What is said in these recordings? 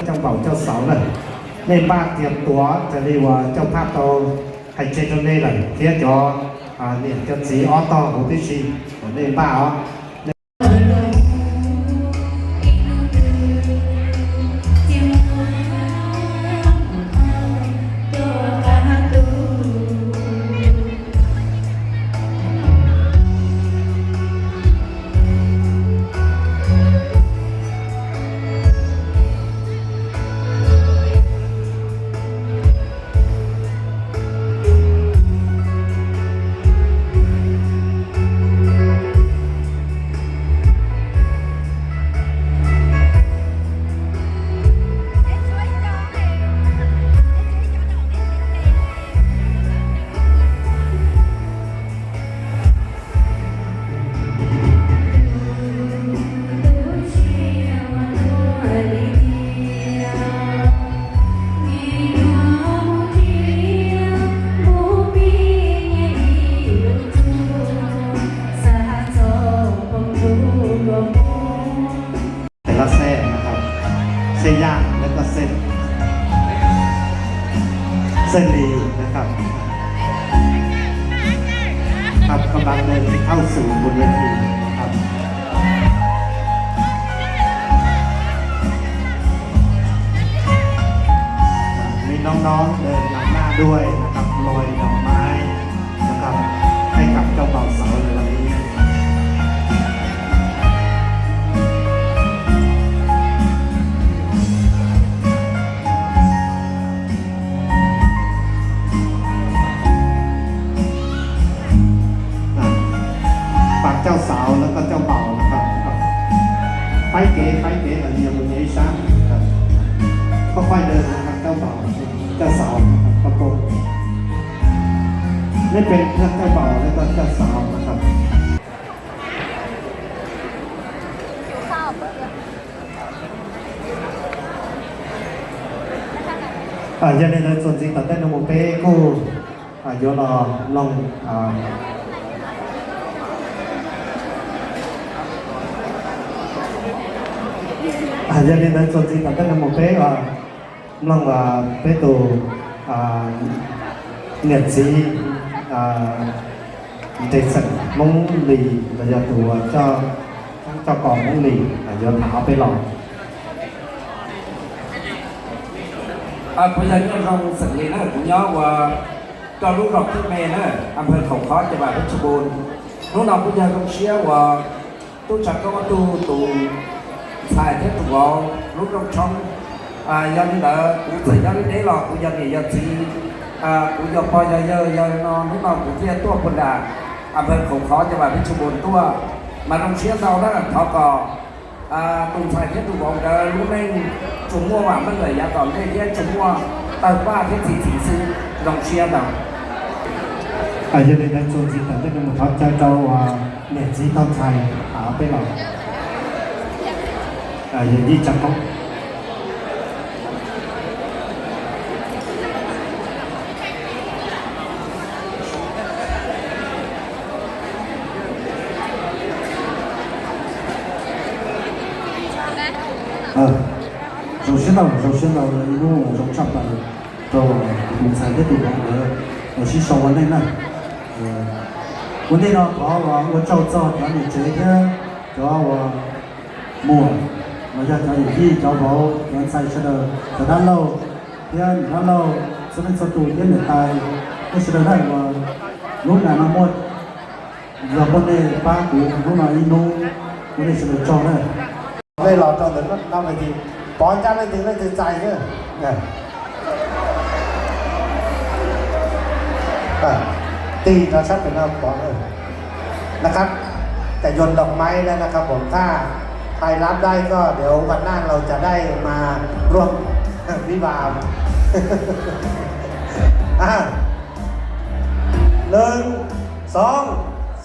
เจ้าเบ่าเจ้าสาวเลยในบ้านเตรียมตัวจะเรียกว่าเจ้าภาพโตให้เจตเน่เลยเทียจอเนี่ยจะสีออโต้ของพี่ชีในบ้าอ๋อเส้นย่างแล้วก็เส้นดีนะครับครับกำลังเดินเข้าสู่บนเวทีครับมีน้องๆเดินนำหน้าด้วยนะครับโรยดอกไม้นะครับให้กับเจ้าบ่าวสาวในวันนี้เจ้าสาวแล้วก็เจ้าเบ่านะครับไฟเก๋อะไรอย่างเงี้ยช้างครับค่อยๆเดินนะครับเจ้าเบ่าเจ้าสาวนะครับประกบนี่เป็นเจ้าเบ่าแล้วก็เจ้าสาวนะครับgiờ này là chuẩn bị tập tên là một cái cô vô là lòng giờ này là chuẩn bị tập tên là một cái lòng và cái tổ nghệ sĩ để sẵn mông lì là giờ tụ cho còn mông lì là giờ tháoไปหลอกเพราะฉะนั้นเราสังเกตนะผมย้อนว่าก็รู้รอบที่เมย์นะอำเภอเขาค้อจังหวัดเพชรบูรณ์รู้เราพุทธาคำเชื่อว่าตู้จักรก็ตู้ถ่ายเทปตัวรู้รอบช่องยันนี่แหละกูใส่ยันนี่ได้หรอกกูยันนี่ยันซีกูยอมพอเยอะนอนรู้เรากูเที่ยวตัวคนด่าอำเภอเขาค้อจังหวัดเพชรบูรณ์ตัวมันต้องเชื่อเราแล้วเขาก็ตรงถ่ายเทปตัวเรารู้ในchúng mua vào mấy người giá còn đây thế chúng mua tờ qua thế thì sư đồng chia đồng giờ đây là chuẩn bị tậpเป็นmột thói chơi trâu nghệ sĩ tông thầy ở bên lòng giờ đi chặt không首先呢，因为我从上班到午餐的地方我是上完那วันนี้เราขอว่า我照照咱们这天主要我mua我要找有地找包我在这的在那楼边那楼这边做ตู้เย็นตายก็是ได้ว่าลูกงานมาหมดเราคนนี้ป้ากูลูกน้อยนุ่งวันนี้จะจองเลยđây là cho đến năm này thì bỏ ra lên từ dài nữa nàyตีเราชัดเป็นเราbỏเลยนะครับแต่โยนดอกไม้แล้วนะครับผมถ้าใครรับได้ก็เดี๋ยววันหน้าเราจะได้มาร่วมวิวาห์1 2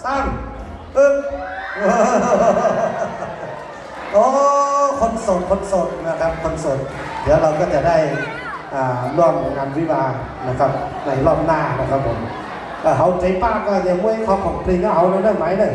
3โอ้คนสดนะครับคนสดเดี๋ยวเราก็จะได้ร่วมงานวิวาห์นะครับในรอบหน้านะครับผมเขาใจป้าก็ยังไม่เขาของปริงก็เอาแล้วได้ไหมเลย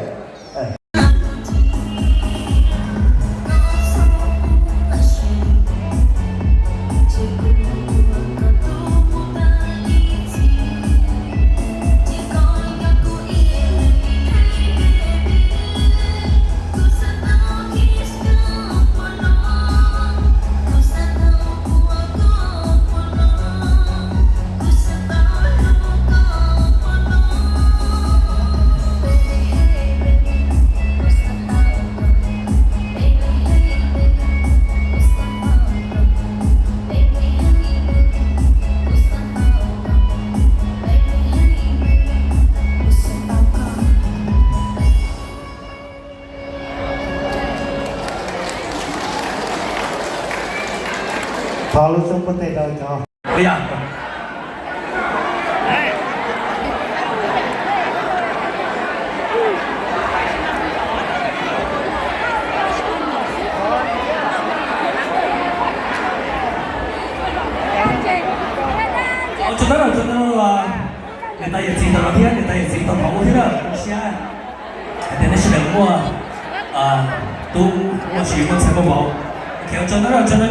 thọ lúc sống có thể đâu cho bây giờ cho nó là người ta chỉ tao thiên người ta chỉ tao không thiên đâu xe để nó sẽ được mua tu mua chỉ mua xe bao kéo cho nó cho nó